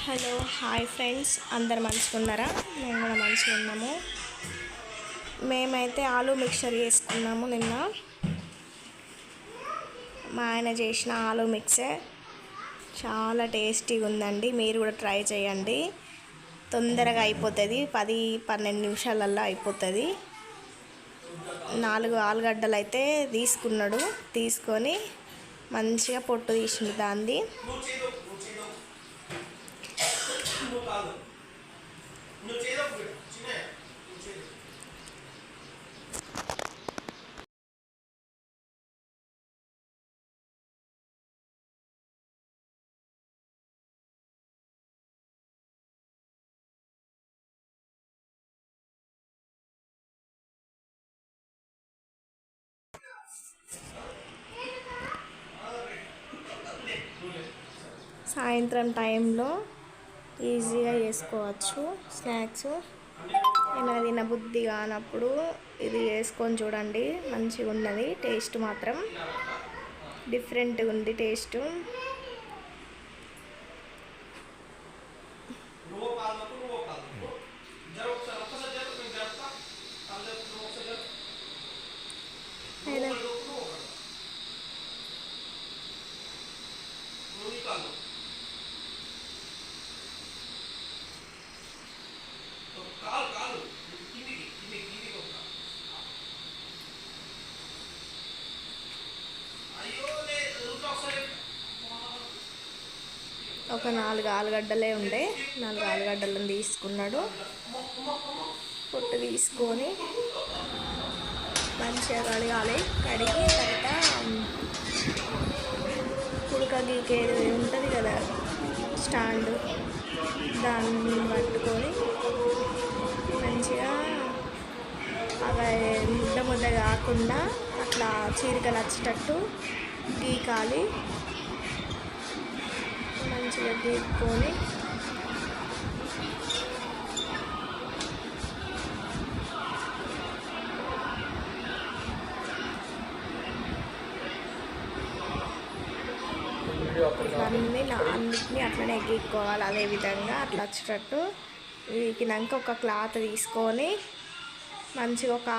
Hello hi friends, అందరు మంచిగా ఉన్నారా? మేము కూడా మంచిగా ఉన్నాము. మేమైతే ఆలూ మిక్చర్ చేసుకున్నాము నిన్న. మా ఆయన చేసిన ఆలూ మిక్చర్ చాలా టేస్టీగా ఉందండి. మీరు కూడా ట్రై చేయండి. తొందరగా అయిపోతుంది, 10-12 నిమిషాలల్లో అయిపోతుంది. 4 ఆలుగడ్డలు అయితే తీసుకున్నాడు. తీసుకొని మంచిగా పొట్టు తీసిండు దాన్ని. సాయంత్రం టైంలో ఈజీగా చేసుకోవచ్చు స్నాక్స్. ఏమైనా తినబుద్ధి కానప్పుడు ఇది వేసుకొని చూడండి, మంచిగా ఉన్నది. టేస్ట్ మాత్రం డిఫరెంట్గా ఉంది టేస్ట్. ఒక 4 ఆలుగడ్డలే ఉండే, 4 ఆలుగడ్డలను తీసుకున్నాడు. పొట్టు తీసుకొని మంచిగా కడగాలి. కడిగి తర్వాత ఉడక గీకేది ఉంటుంది కదా స్టాండ్, దాన్ని పట్టుకొని మంచిగా అవి ముద్ద కాకుండా అట్లా చీరికలు వచ్చేటట్టు గీకాలి. మంచిగా గీక్కొని అన్నిటినీ అట్లనే గీక్కోవాలి. అదేవిధంగా అట్లా వచ్చేటట్టు గీకినాక ఒక క్లాత్ తీసుకొని మంచిగా ఒక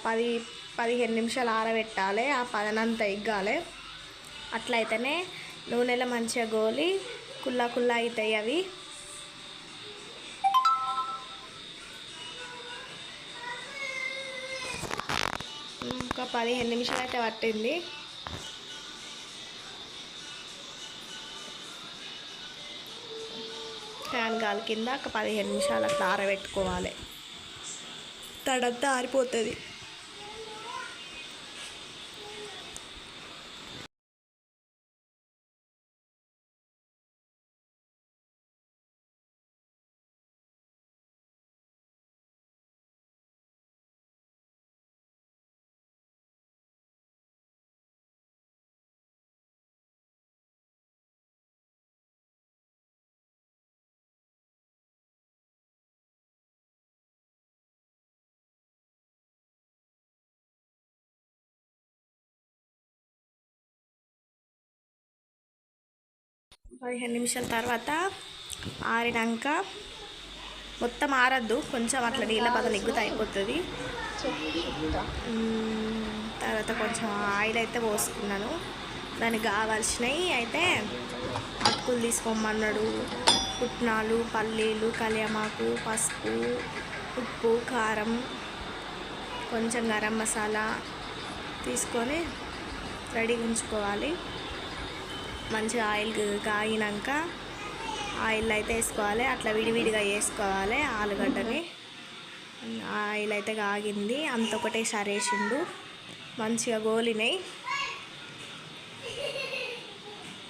10-15 నిమిషాలు ఆరబెట్టాలి. ఆ పదనంతా ఎగ్గాలి. అట్లయితేనే నూనెలో మంచిగా గోలి కుల్లా అవుతాయి అవి. ఒక 15 నిమిషాలు అయితే పట్టింది. ఫ్యాన్ గాలి కింద ఒక 15 నిమిషాలు అట్లా ఆరబెట్టుకోవాలి. తడంతా ఆరిపోతుంది. పదిహేను నిమిషాల తర్వాత ఆరినాక మొత్తం ఆరద్దు, కొంచెం అట్లా నీళ్ళ బదులు ఎగ్గుతా అయిపోతుంది. తర్వాత కొంచెం ఆయిల్ అయితే పోసుకున్నాను. దానికి కావాల్సినవి అయితే అటుకులు తీసుకోమన్నాడు. పుట్నాలు, పల్లీలు, కలియమాకు, పసుపు, ఉప్పు, కారం, కొంచెం గరం మసాలా తీసుకొని రెడీగా ఉంచుకోవాలి. మంచిగా ఆయిల్ కాగినాక ఆయిల్ అయితే వేసుకోవాలి. అట్లా విడివిడిగా వేసుకోవాలి ఆలుగడ్డని. ఆయిల్ అయితే కాగింది, అంత ఒకటేసారి వేసిండు. మంచిగా గోలినాయి.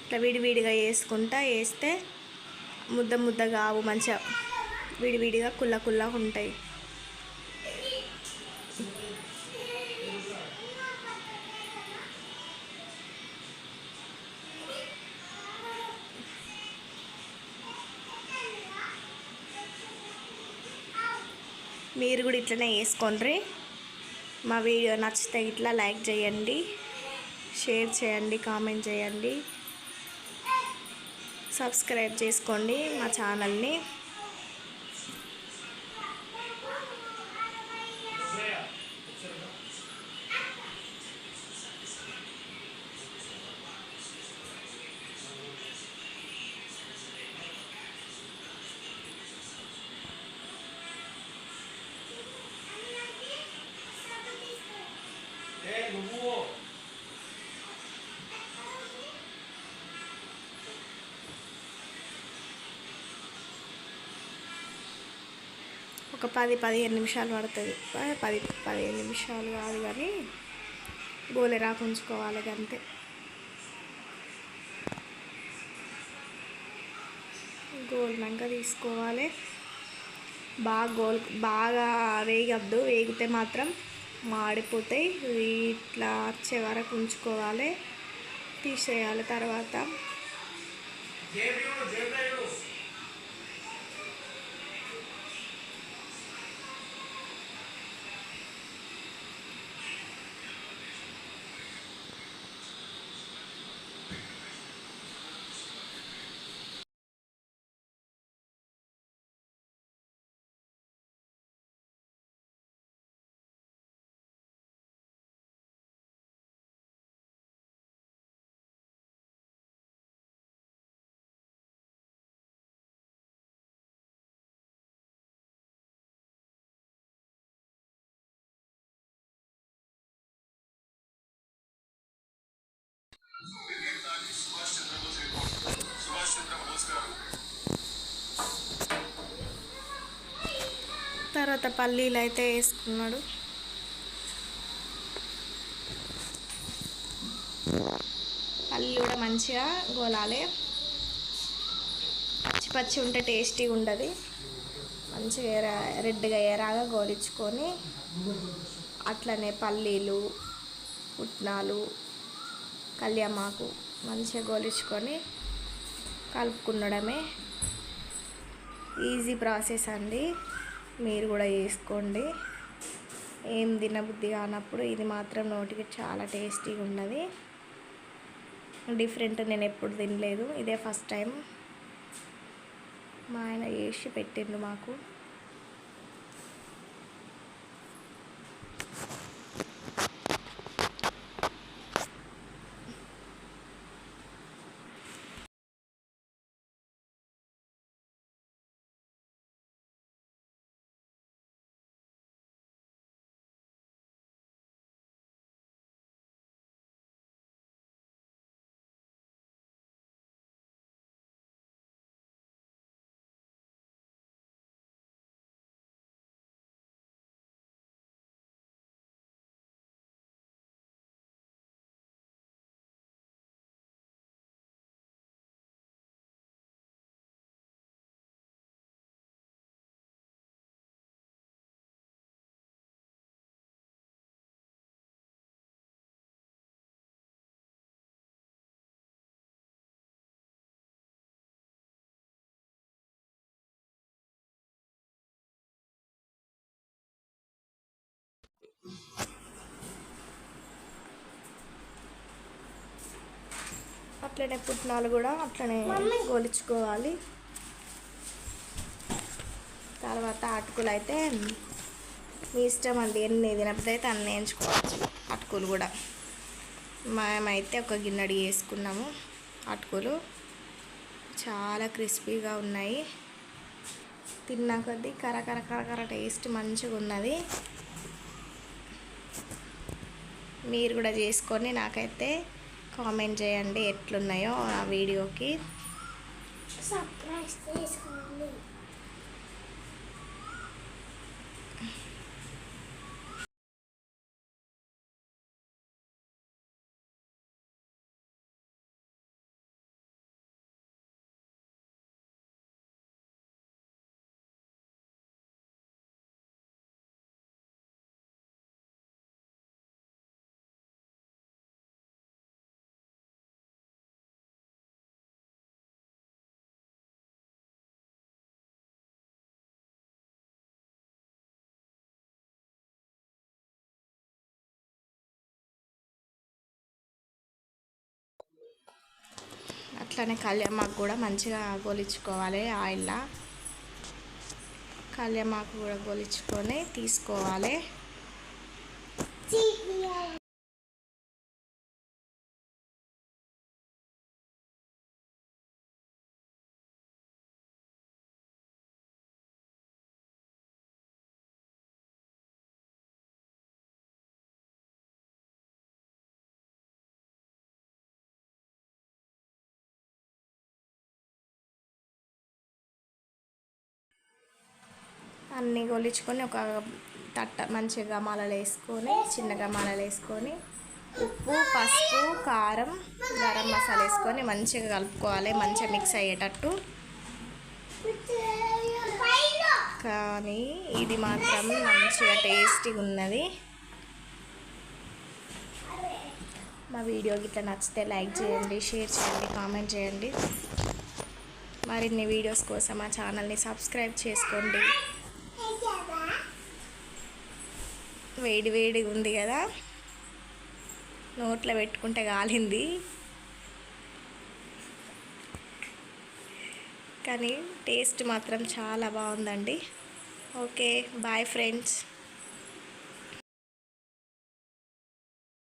ఇట్లా విడివిడిగా వేస్తే ముద్ద కావు, మంచిగా విడివిడిగా కుల్ల ఉంటాయి. మీరు కూడా ఇట్లనే వేసుకోండి. మా వీడియో నచ్చితే ఇట్లా లైక్ చేయండి, షేర్ చేయండి, కామెంట్ చేయండి, సబ్స్క్రైబ్ చేసుకోండి మా ఛానల్ని. ఒక 10-15 నిమిషాలు పడుతుంది. 10-15 నిమిషాలు కాదు కానీ గోలె రాకుంచుకోవాలి అంతే. గోలినాక తీసుకోవాలి. బాగా వేగద్దు, వేగితే మాత్రం మాడిపోతాయి. ఇట్లా వచ్చే వరకు ఉంచుకోవాలి, తీసేయాలి. తర్వాత పల్లీలు అయితే వేసుకున్నాడు. పల్లీలు కూడా మంచిగా గోలాలి. పచ్చి ఉంటే టేస్టీగా ఉండదు. మంచిగా రెడ్గా ఎరాగా గోలించుకొని అట్లనే పల్లీలు, పుట్నాలు, కళ్యామాకు మంచిగా గోలించుకొని కలుపుకునడమే. ఈజీ ప్రాసెస్ అండి, మీరు కూడా చేసుకోండి. ఏం తినబుద్ధి కానప్పుడు ఇది మాత్రం నోటికి చాలా టేస్టీగా ఉన్నది. డిఫరెంట్, నేను ఎప్పుడు తినలేదు, ఇదే ఫస్ట్ టైం మా ఆయన చేసి పెట్టిండు మాకు. అట్లనే పుట్నాలు కూడా అట్లనే గోలించుకోవాలి. తర్వాత అటుకులు అయితే మీ ఇష్టం అండి, ఎన్ని తినప్పుడు అయితే అన్నీ వేయించుకోవచ్చు. అటుకులు కూడా మేమైతే ఒక గిన్నెడి వేసుకున్నాము. అటుకులు చాలా క్రిస్పీగా ఉన్నాయి. తిన్నా కొద్దీ కరకర టేస్ట్ మంచిగా ఉన్నది. మీరు కూడా చేసుకొని నాకైతే కామెంట్ చేయండి ఎట్లున్నాయో ఆ వీడియోకి. సబ్స్క్రైబ్ చేసుకోండి. అట్లనే కళ్యామాకు కూడా మంచిగా గొలిచుకోవాలి. ఆయిల్లో కళ్యామాకు కూడా గొలిచుకొని తీసుకోవాలి. అన్నీ గొలిచుకొని ఒక మంచిగా గమాలలో వేసుకొని, చిన్న గమాలలో వేసుకొని ఉప్పు, పసుపు, కారం, గరం మసాలా వేసుకొని మంచిగా కలుపుకోవాలి, మంచిగా మిక్స్ అయ్యేటట్టు. కానీ ఇది మాత్రం మంచిగా టేస్టీగా ఉన్నది. మా వీడియో గిట్లా నచ్చితే లైక్ చేయండి, షేర్ చేయండి, కామెంట్ చేయండి. మరిన్ని వీడియోస్ కోసం మా ఛానల్ని సబ్స్క్రైబ్ చేసుకోండి. వేడి వేడిగా ఉంది కదా, నోట్లో పెట్టుకుంటే కాలింది. కానీ టేస్ట్ మాత్రం చాలా బాగుందండి. Okay, bye friends.